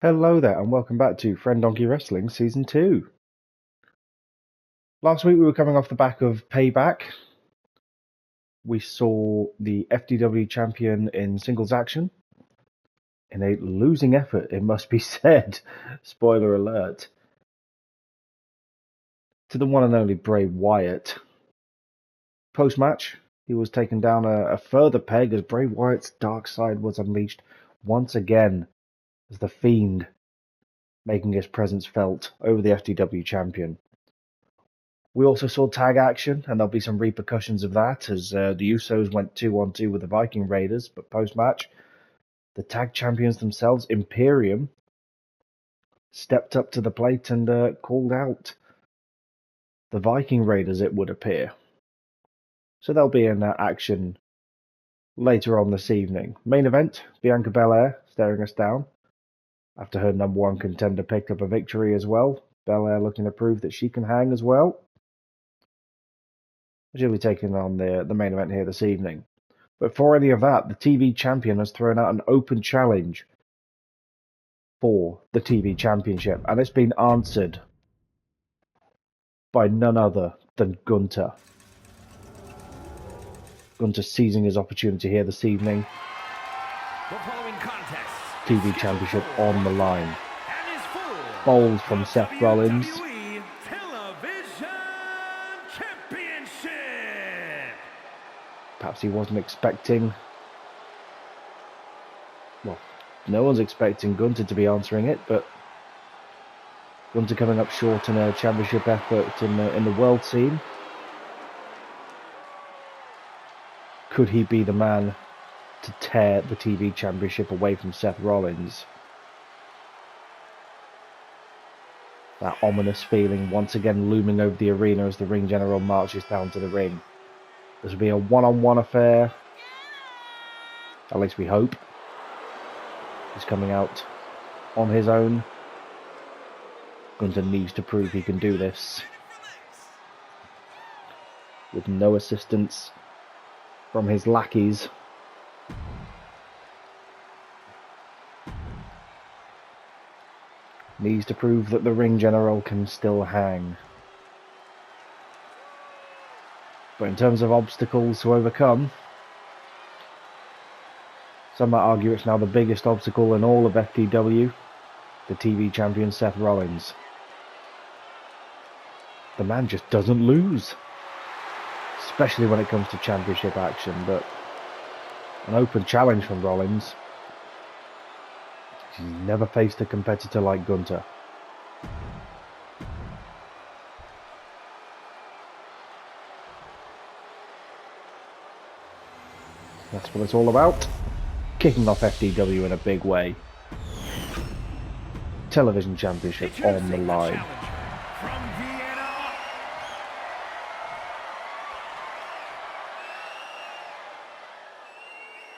Hello there, and welcome back to Friendonkey Wrestling Season 2. Last week we were coming off the back of Payback. We saw the FDW champion in singles action. In a losing effort, it must be said. Spoiler alert. To the one and only Bray Wyatt. Post-match, he was taken down a further peg as Bray Wyatt's dark side was unleashed once again as the Fiend, making his presence felt over the FDW champion. We also saw tag action, and there'll be some repercussions of that as the Usos went 2-on-2 with the Viking Raiders, but post-match, the tag champions themselves, Imperium, stepped up to the plate and called out the Viking Raiders, it would appear. So there'll be an action later on this evening. Main event, Bianca Belair staring us down after her number one contender picked up a victory as well. Belair looking to prove that she can hang as well. She'll be taking on the main event here this evening. But for any of that, the TV champion has thrown out an open challenge for the TV championship, and it's been answered by none other than Gunther. Gunther seizing his opportunity here this evening. The following contest, TV championship on the line. Bowls from Seth Rollins. Perhaps he wasn't expecting... Well, no one's expecting Gunther to be answering it, but Gunther coming up short in a championship effort in the world scene. Could he be the man to tear the TV championship away from Seth Rollins? That ominous feeling once again looming over the arena as the ring general marches down to the ring. This will be a one-on-one affair. At least we hope. He's coming out on his own. Gunther needs to prove he can do this. With no assistance from his lackeys. Needs to prove that the ring general can still hang. But in terms of obstacles to overcome, some might argue it's now the biggest obstacle in all of FDW, the TV champion Seth Rollins. The man just doesn't lose, especially when it comes to championship action, but an open challenge from Rollins. He's never faced a competitor like Gunther. That's what it's all about. Kicking off FDW in a big way. Television championship on the line.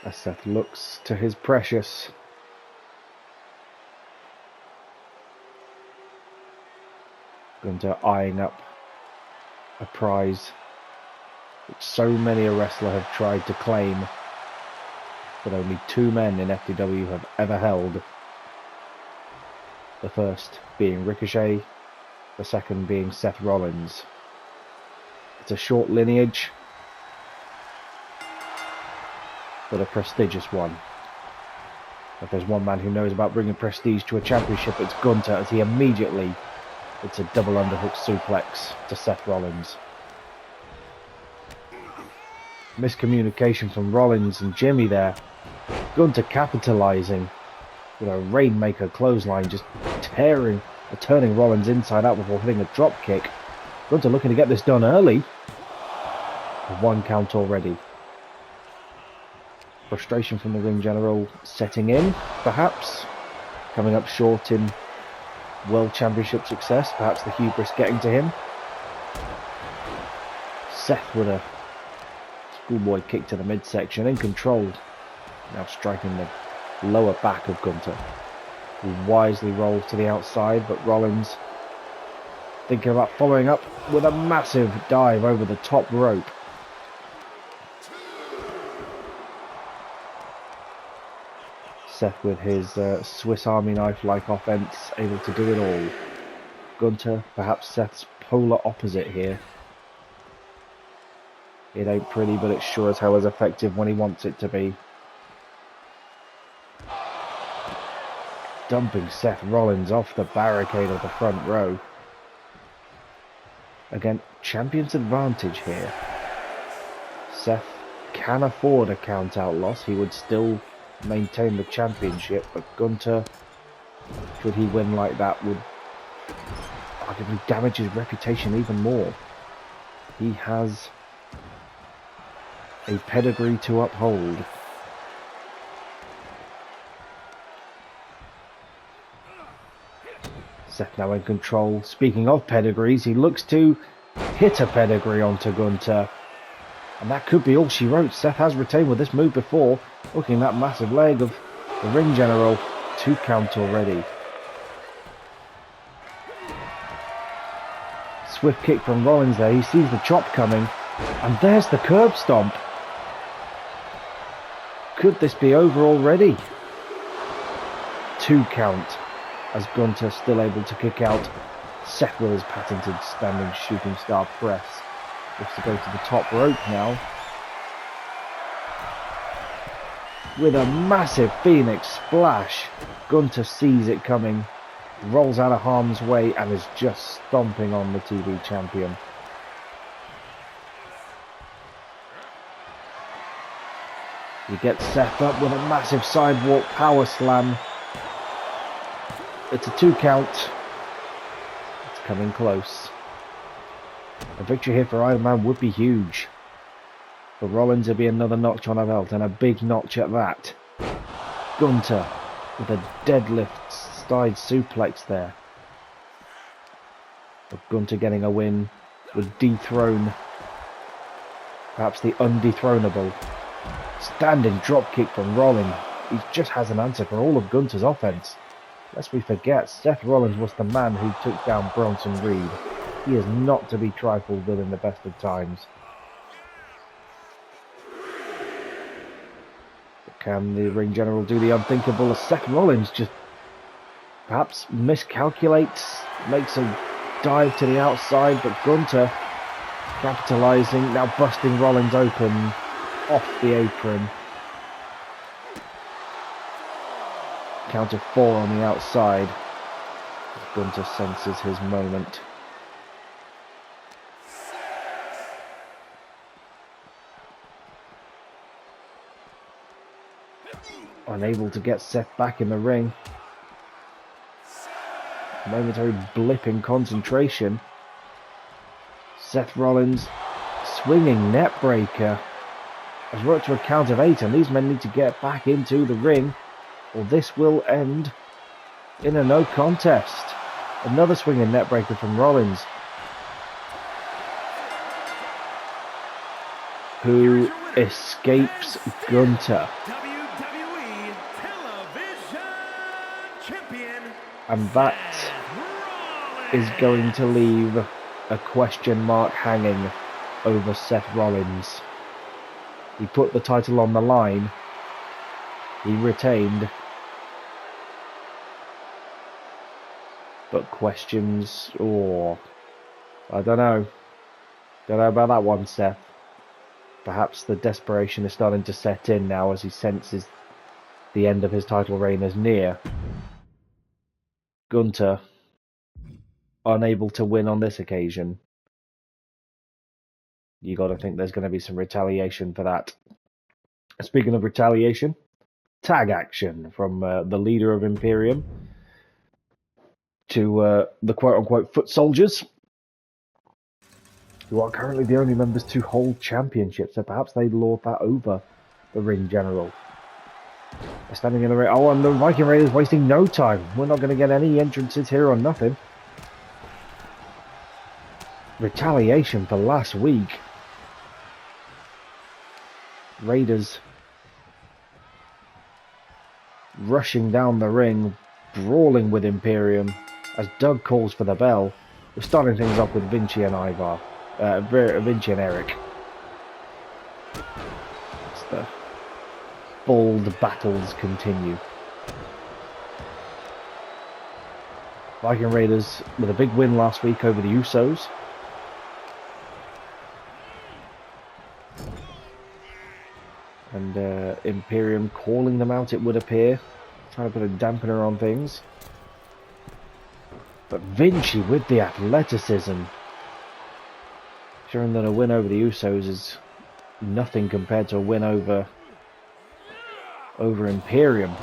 As Seth looks to his precious. Gunther eyeing up a prize which so many a wrestler have tried to claim, but only two men in FDW have ever held. The first being Ricochet, the second being Seth Rollins. It's a short lineage, but a prestigious one. If there's one man who knows about bringing prestige to a championship, it's Gunther, as he immediately hits a double underhook suplex to Seth Rollins. Miscommunication from Rollins and Jimmy there. Gunther capitalizing with a Rainmaker clothesline, just turning Rollins inside out before hitting a drop kick. Gunther looking to get this done early. A 1 count already. Frustration from the ring general setting in, perhaps. Coming up short in World Championship success, perhaps the hubris getting to him. Seth with a schoolboy kick to the midsection, in control. Now striking the lower back of Gunther. He wisely rolls to the outside, but Rollins thinking about following up with a massive dive over the top rope. Seth with his Swiss Army knife-like offense, able to do it all. Gunter, perhaps Seth's polar opposite here. It ain't pretty, but it's sure as hell as effective when he wants it to be. Dumping Seth Rollins off the barricade of the front row. Again, champion's advantage here. Seth can afford a count-out loss. He would still maintain the championship, but Gunter, should he win like that, would arguably damage his reputation even more. He has a pedigree to uphold. Seth now in control. Speaking of pedigrees, he looks to hit a pedigree onto Gunter. And that could be all she wrote. Seth has retained with this move before. Looking at that massive leg of the ring general. 2 count already. Swift kick from Rollins there. He sees the chop coming. And there's the curb stomp. Could this be over already? 2 count. As Gunter still able to kick out. Seth with his patented standing shooting star press. Looks to go to the top rope now. With a massive Phoenix splash. Gunter sees it coming. Rolls out of harm's way and is just stomping on the TV champion. He gets Seth up with a massive sidewalk power slam. It's a 2 count. It's coming close. A victory here for Iron Man would be huge. For Rollins, it'd be another notch on a belt, and a big notch at that. Gunter with a deadlift side suplex there. But Gunter getting a win would dethrone perhaps the undethronable. Standing dropkick from Rollins. He just has an answer for all of Gunter's offense. Lest we forget, Seth Rollins was the man who took down Bronson Reed. He is not to be trifled with in the best of times. But can the ring general do the unthinkable as Seth Rollins just perhaps miscalculates, makes a dive to the outside, but Gunter capitalizing, now busting Rollins open off the apron. Count of 4 on the outside. Gunter senses his moment. Unable to get Seth back in the ring. Momentary blip in concentration. Seth Rollins swinging net breaker. Has worked to a count of 8, and these men need to get back into the ring, or this will end in a no contest. Another swinging net breaker from Rollins, who escapes Gunter. WWE Television Champion. And that is going to leave a question mark hanging over Seth Rollins. He put the title on the line. He retained. But questions, I don't know. Don't know about that one, Seth. Perhaps the desperation is starting to set in now as he senses the end of his title reign is near. Gunter, unable to win on this occasion. You got to think there's going to be some retaliation for that. Speaking of retaliation, tag action from the leader of Imperium to the quote-unquote foot soldiers, who are currently the only members to hold championships, so perhaps they lord that over the ring general. They're standing in the ring. Oh, and the Viking Raiders wasting no time. We're not going to get any entrances here or nothing. Retaliation for last week. Raiders rushing down the ring, brawling with Imperium as Doug calls for the bell. We're starting things off with Vinci and Ivar. Vinci and Eric. As the bold battles continue. Viking Raiders with a big win last week over the Usos. And Imperium calling them out, it would appear. Trying to put a dampener on things. But Vinci with the athleticism. Showing that a win over the Usos is nothing compared to a win over Imperium.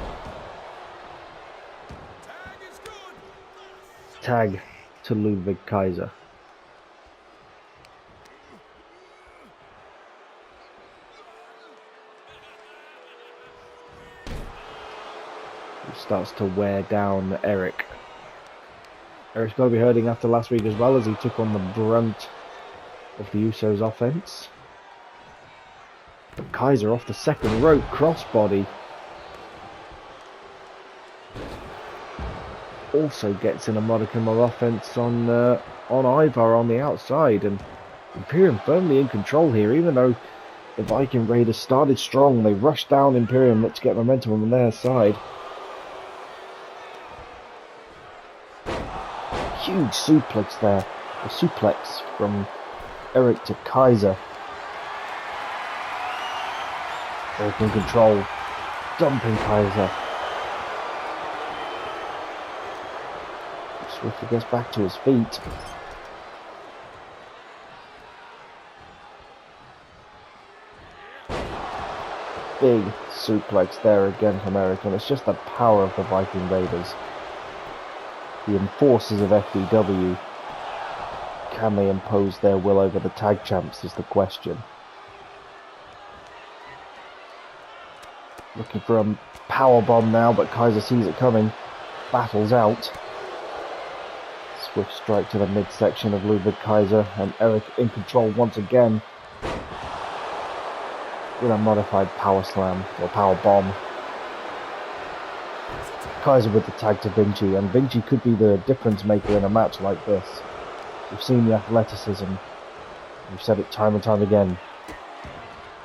Tag to Ludwig Kaiser. He starts to wear down Eric. Eric's got to be hurting after last week as well, as he took on the brunt of the Usos offense. But Kaiser off the second rope, crossbody. Also gets in a modicum of offense on Ivar on the outside, and Imperium firmly in control here. Even though the Viking Raiders started strong, they rushed down Imperium, looked to get momentum on their side. Huge suplex there, a suplex from Eric to Kaiser. Eric in control, dumping Kaiser. Swiftly gets back to his feet. Big suplex there again from Eric, and it's just the power of the Viking Raiders. The enforcers of FDW, can they impose their will over the tag champs is the question. Looking for a power bomb now, but Kaiser sees it coming, battles out. Swift strike to the midsection of Ludwig Kaiser, and Eric in control once again with a modified power slam or power bomb. Kaiser with the tag to Vinci, and Vinci could be the difference maker in a match like this. We've seen the athleticism, we've said it time and time again.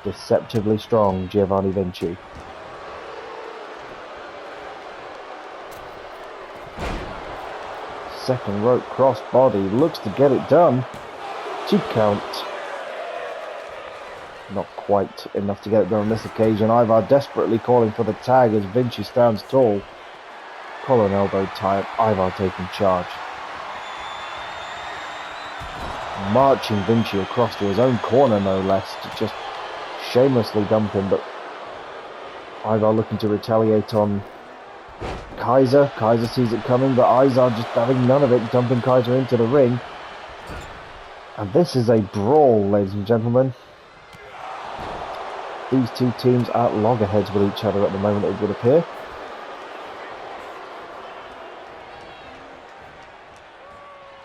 Deceptively strong Giovanni Vinci. Second rope cross body, looks to get it done. 2 count. Not quite enough to get it done on this occasion. Ivar desperately calling for the tag as Vinci stands tall. Collar and elbow tie up, Ivar taking charge. Marching Vinci across to his own corner, no less, to just shamelessly dump him, but Ivar looking to retaliate on Kaiser. Kaiser sees it coming, but Ivar just having none of it, dumping Kaiser into the ring. And this is a brawl, ladies and gentlemen. These two teams are at loggerheads with each other at the moment, it would appear.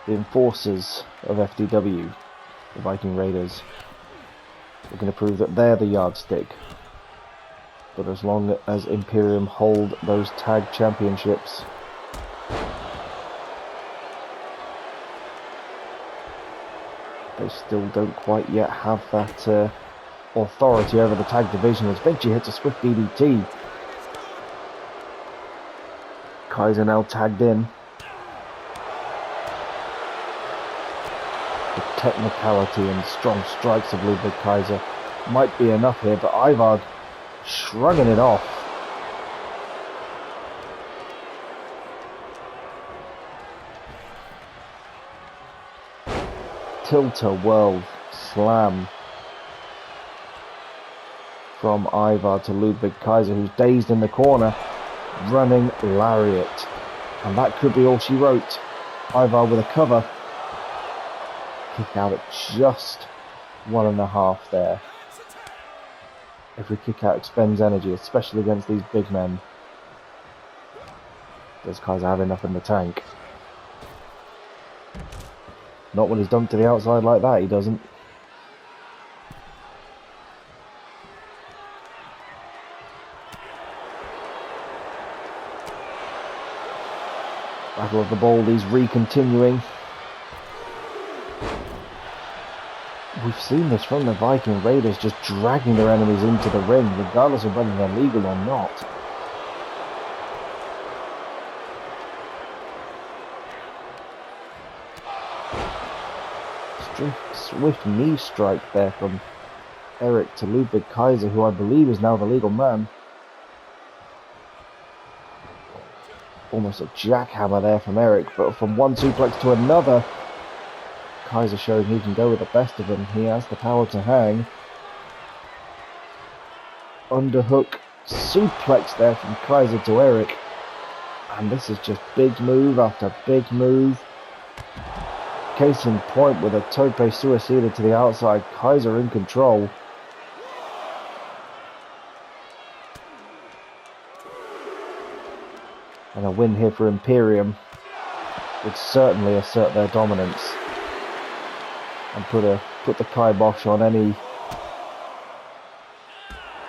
The enforcers of FDW, the Viking Raiders, are going to prove that they're the yardstick. But as long as Imperium hold those tag championships, they still don't quite yet have that authority over the tag division, as Vinci hits a swift DDT. Kaiser now tagged in. The technicality and strong strikes of Ludwig Kaiser might be enough here, but Ivar shrugging it off. Tilt-a-whirl slam from Ivar to Ludwig Kaiser, who's dazed in the corner. Running lariat. And that could be all she wrote. Ivar with a cover. Kick out at just 1.5 there. Every kick out expends energy, especially against these big men. Does Kaiser have enough in the tank? Not when he's dumped to the outside like that, he doesn't. Battle of the Baldies re-continuing. We've seen this from the Viking Raiders, just dragging their enemies into the ring, regardless of whether they're legal or not. swift knee strike there from Eric to Ludwig Kaiser, who I believe is now the legal man. Almost a jackhammer there from Eric, but from one suplex to another, Kaiser showing he can go with the best of them. He has the power to hang. Underhook suplex there from Kaiser to Eric. And this is just big move after big move. Case in point with a tope suicida to the outside. Kaiser in control. And a win here for Imperium would certainly assert their dominance and put the kibosh on any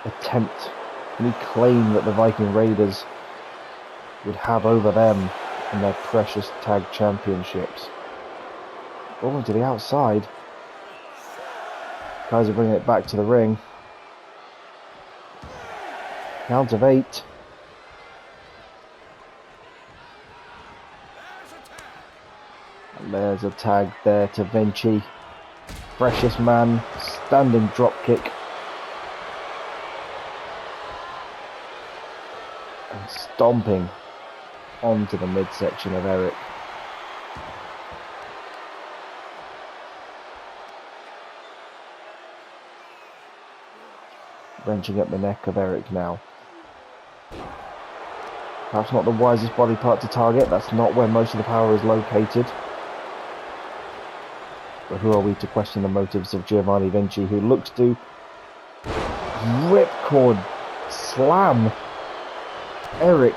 attempt, any claim that the Viking Raiders would have over them in their precious tag championships. Rolling to the outside. Kaiser bringing it back to the ring. Count of 8. And there's a tag there to Vinci. Precious man, standing drop kick. And stomping onto the midsection of Eric. Wrenching up the neck of Eric now. Perhaps not the wisest body part to target. That's not where most of the power is located. But who are we to question the motives of Giovanni Vinci, who looks to ripcord slam Eric.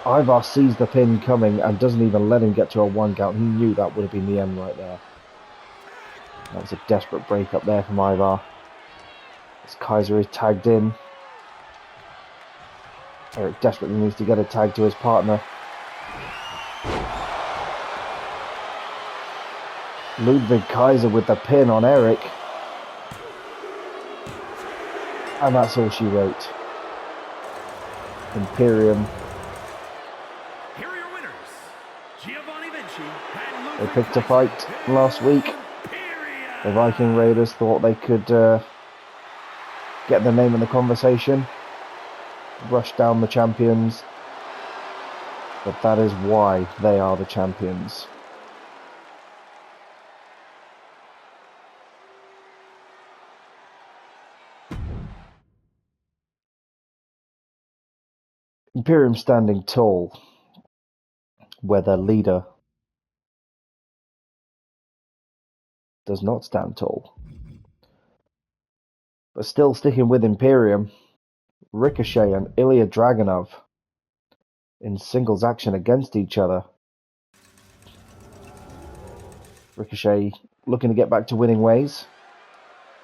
Ivar sees the pin coming and doesn't even let him get to a 1 count. He knew that would have been the end right there. That was a desperate break up there from Ivar. As Kaiser is tagged in. Eric desperately needs to get a tag to his partner. Ludwig Kaiser with the pin on Eric. And that's all she wrote. Imperium. Here are your winners, Giovanni Vinci and They picked a fight last week. The Viking Raiders thought they could get their name in the conversation, rush down the champions, but that is why they are the champions. Imperium standing tall, where their leader does not stand tall. But still sticking with Imperium, Ricochet and Ilya Dragunov in singles action against each other. Ricochet looking to get back to winning ways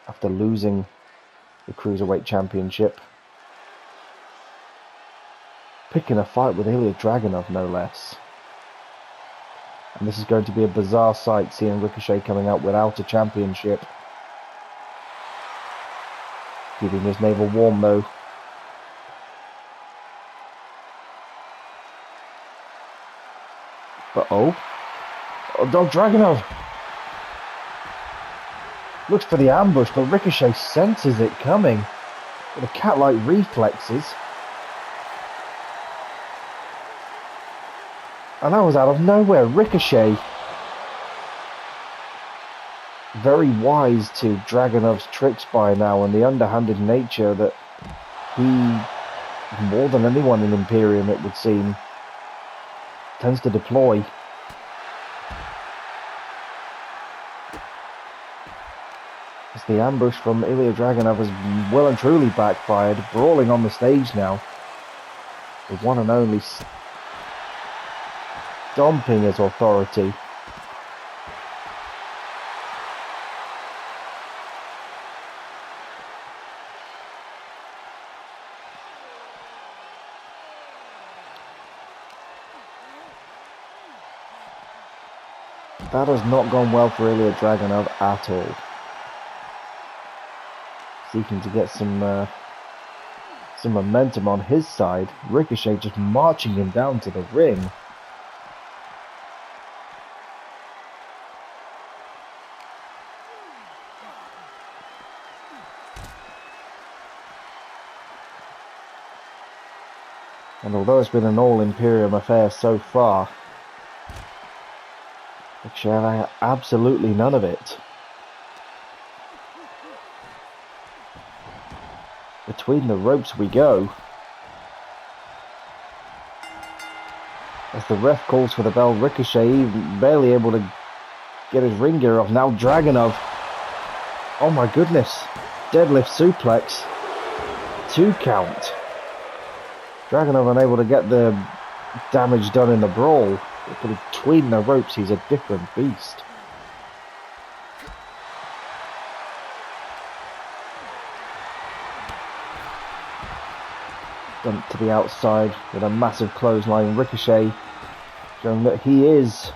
after losing the Cruiserweight Championship. Picking a fight with Ilya Dragunov, no less. And this is going to be a bizarre sight, seeing Ricochet coming out without a championship. Keeping his navel warm, though. Oh, Dog Dragunov looks for the ambush, but Ricochet senses it coming with a cat-like reflexes. And that was out of nowhere. Ricochet, very wise to Dragunov's tricks by now and the underhanded nature that he, more than anyone in Imperium it would seem, tends to deploy. As the ambush from Ilya Dragunov has well and truly backfired, brawling on the stage now. The one and only stomping his authority. That has not gone well for Ilya Dragunov at all. Seeking to get some momentum on his side. Ricochet just marching him down to the ring. And although it's been an all-Imperium affair so far, Ricochet had absolutely none of it. Between the ropes we go. As the ref calls for the bell, Ricochet barely able to get his ring gear off. Now Dragunov. Oh my goodness. Deadlift suplex. 2 count. Dragunov unable to get the damage done in the brawl. But between the ropes, he's a different beast. Dumped to the outside with a massive clothesline. Ricochet showing that he is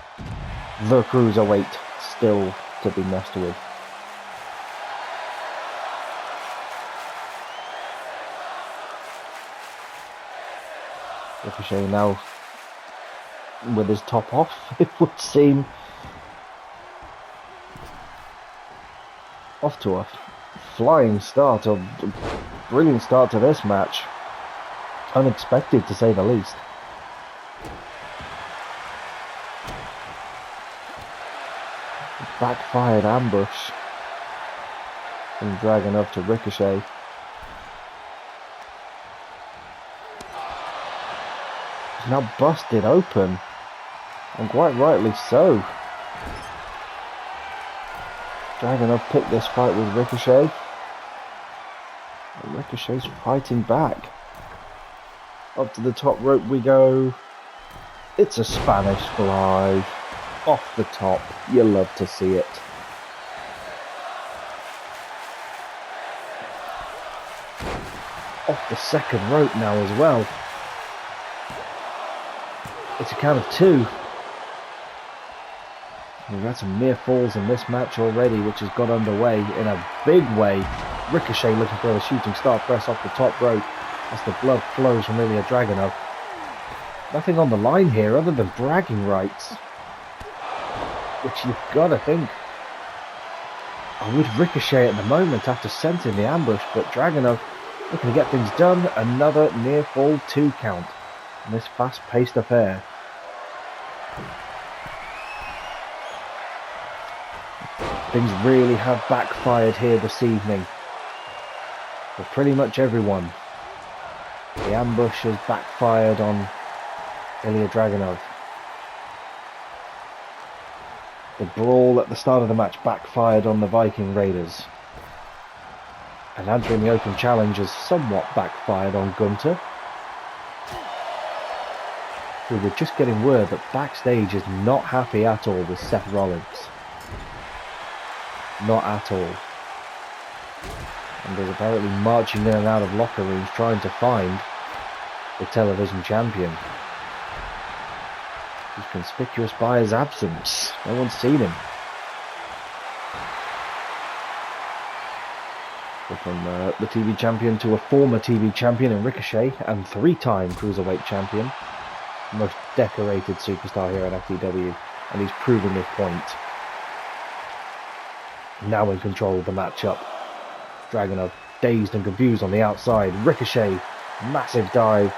the cruiserweight still to be messed with. Ricochet now with his top off, it would seem. Off to a flying start, a brilliant start to this match. Unexpected to say the least. Backfired ambush from Dragunov to Ricochet. He's now busted open, and quite rightly so. Dragunov picked this fight with Ricochet. And Ricochet's fighting back. Up to the top rope we go. It's a Spanish fly. Off the top. You love to see it. Off the second rope now as well. It's a count of 2. We've had some near falls in this match already, which has got underway in a big way. Ricochet looking for the shooting star press off the top rope as the blood flows from Ilya Dragunov. Nothing on the line here other than bragging rights, which you've got to think are with Ricochet at the moment after sensing the ambush, but Dragunov looking to get things done. Another near fall 2 count in this fast-paced affair. Things really have backfired here this evening for pretty much everyone. The ambush has backfired on Ilya Dragunov. The brawl at the start of the match backfired on the Viking Raiders. And answering the open challenge has somewhat backfired on Gunther, who were just getting word that backstage is not happy at all with Seth Rollins. Not at all. And is apparently marching in and out of locker rooms trying to find the television champion. He's conspicuous by his absence. No one's seen him. So from the TV champion to a former TV champion in Ricochet and 3-time Cruiserweight champion. Most decorated superstar here at FDW. And he's proving his point. Now in control of the matchup. Dragunov dazed and confused on the outside. Ricochet, massive dive.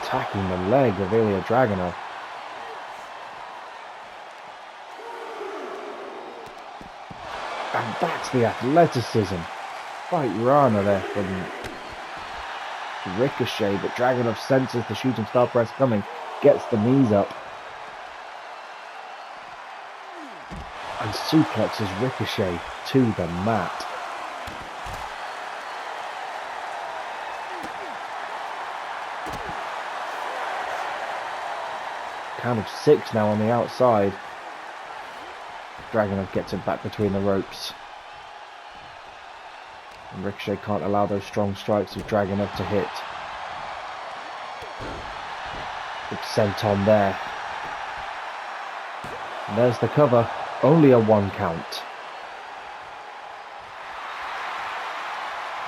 Attacking the leg of Ilya Dragunov. And that's the athleticism. Fight Rana there from Ricochet, but Dragunov senses the shooting star press coming. Gets the knees up. And suplexes Ricochet to the mat. Count of 6 now on the outside. Dragunov gets it back between the ropes. And Ricochet can't allow those strong strikes of Dragunov to hit. Big senton there. And there's the cover. Only a 1 count.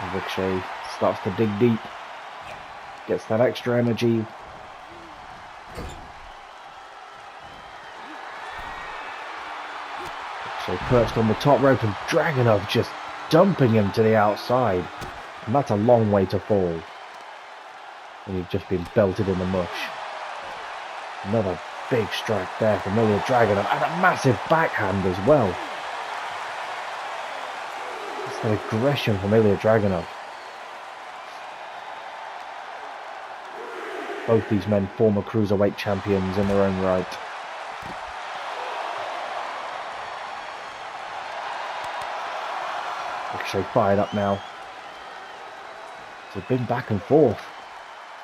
And Ricochet starts to dig deep. Gets that extra energy. Ricochet perched on the top rope and Dragunov just dumping him to the outside. And that's a long way to fall when you've just been belted in the mush. Another big strike there from Ilya Dragunov, and a massive backhand as well. That's that aggression from Ilya Dragunov. Both these men former cruiserweight champions in their own right. Ricochet fired up now. It's been back and forth.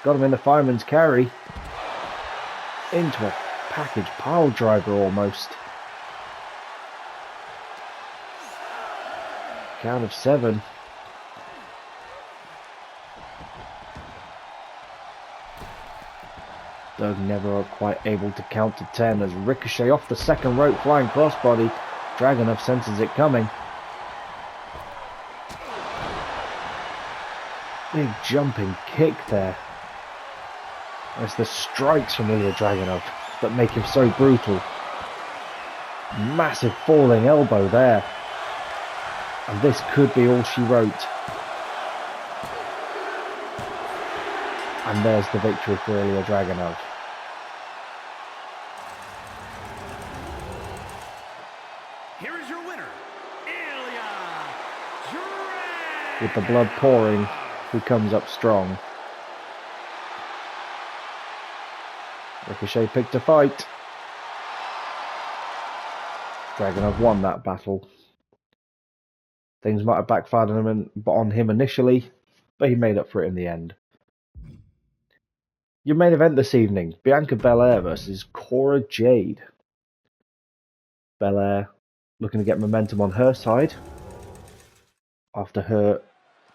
Got him in the fireman's carry. Into a package pile driver almost. Count of 7. Doug never quite able to count to 10 as Ricochet off the second rope, flying crossbody. Dragunov senses it coming. Big jumping kick there. It's the strikes from Ilya Dragunov that make him so brutal. Massive falling elbow there. And this could be all she wrote. And there's the victory for Ilya Dragunov. Here is your winner, Ilya Dragunov. With the blood pouring, he comes up strong. Ricochet picked a fight. Dragunov won that battle. Things might have backfired on him initially, but he made up for it in the end. Your main event this evening, Bianca Belair versus Cora Jade. Belair looking to get momentum on her side after her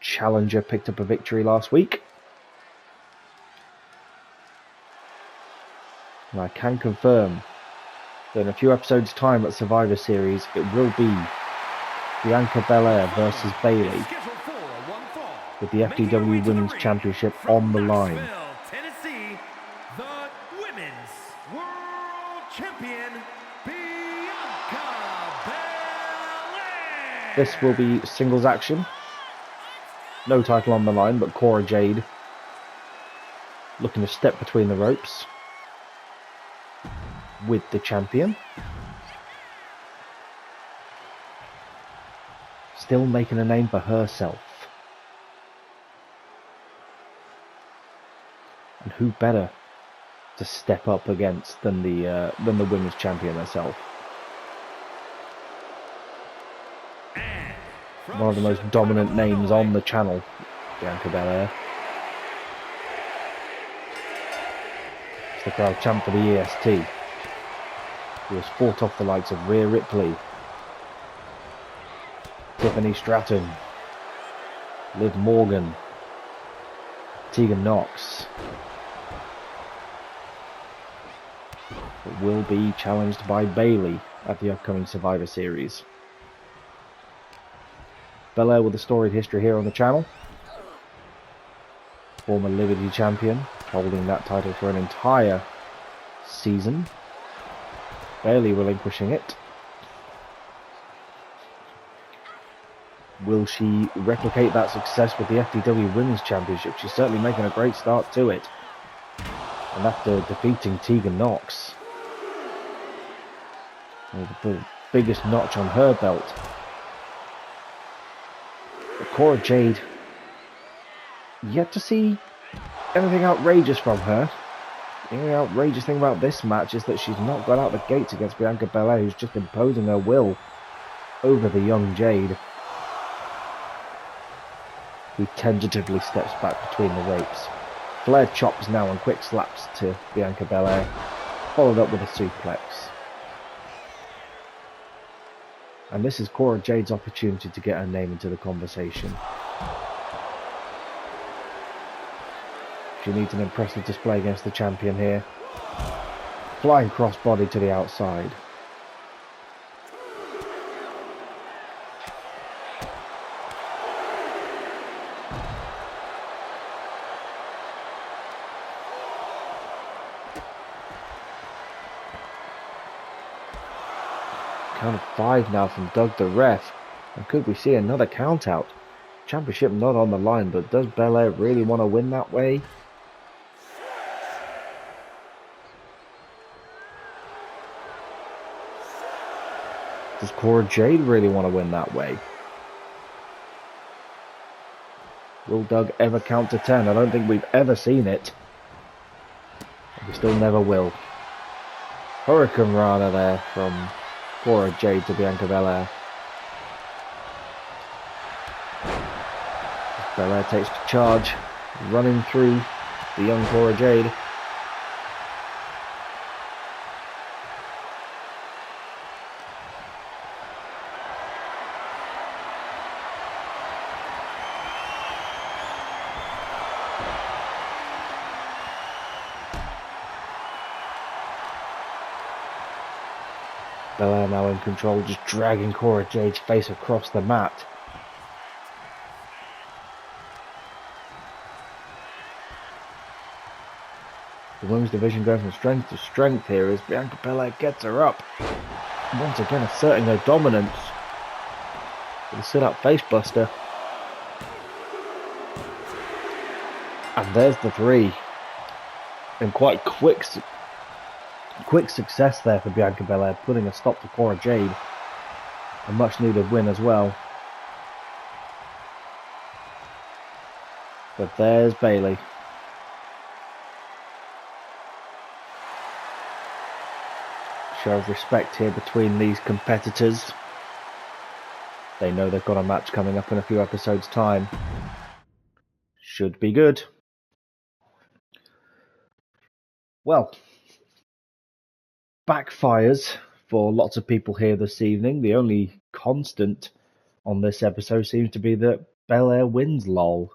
challenger picked up a victory last week. And I can confirm that in a few episodes' time at Survivor Series, it will be Bianca Belair versus Bayley, with the FDW Women's Championship on the line. Tennessee, the Women's World Champion, Bianca Belair. This will be singles action. No title on the line, but Cora Jade looking to step between the ropes with the champion. Still making a name for herself. And who better to step up against than the women's champion herself? One of the most dominant names on the channel, Bianca Belair. It's the crowd champ for the EST. Who has fought off the likes of Rhea Ripley, Tiffany Stratton, Liv Morgan, Tegan Knox, but will be challenged by Bayley at the upcoming Survivor Series. Belair with a storied history here on the channel. Former Liberty champion, holding that title for an entire season. Bayley relinquishing it. Will she replicate that success with the FDW Women's Championship? She's certainly making a great start to it. And after defeating Tegan Knox, the biggest notch on her belt. But Cora Jade, yet to see anything outrageous from her. The only outrageous thing about this match is that she's not got out the gates against Bianca Belair, who's just imposing her will over the young Jade, who tentatively steps back between the ropes. Flair chops now and quick slaps to Bianca Belair, followed up with a suplex. And this is Cora Jade's opportunity to get her name into the conversation. She needs an impressive display against the champion here. Flying crossbody to the outside. Count of 5 now from Doug the ref. And could we see another count out? Championship not on the line, but does Belair really want to win that way? Does Cora Jade really want to win that way? Will Doug ever count to 10? I don't think we've ever seen it. We still never will. Hurricane Rana there from Cora Jade to Bianca Belair. Belair takes charge, running through the young Cora Jade. Belair now in control, just dragging Cora Jade's face across the mat. The women's division going from strength to strength here as Bianca Belair gets her up. Once again asserting her dominance with a sit-up facebuster. And there's the 3. And quite quick success there for Bianca Belair, putting a stop to Cora Jade. A much needed win as well. But there's Bayley. Show of respect here between these competitors. They know they've got a match coming up in a few episodes' time. Should be good. Well, backfires for lots of people here this evening. The only constant on this episode seems to be that Belair wins, lol.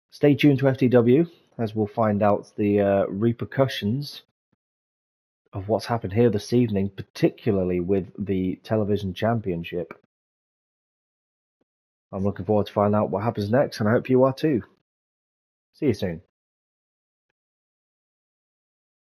Stay tuned to FDW as we'll find out the repercussions of what's happened here this evening, particularly with the television championship. I'm looking forward to finding out what happens next, and I hope you are too. See you soon.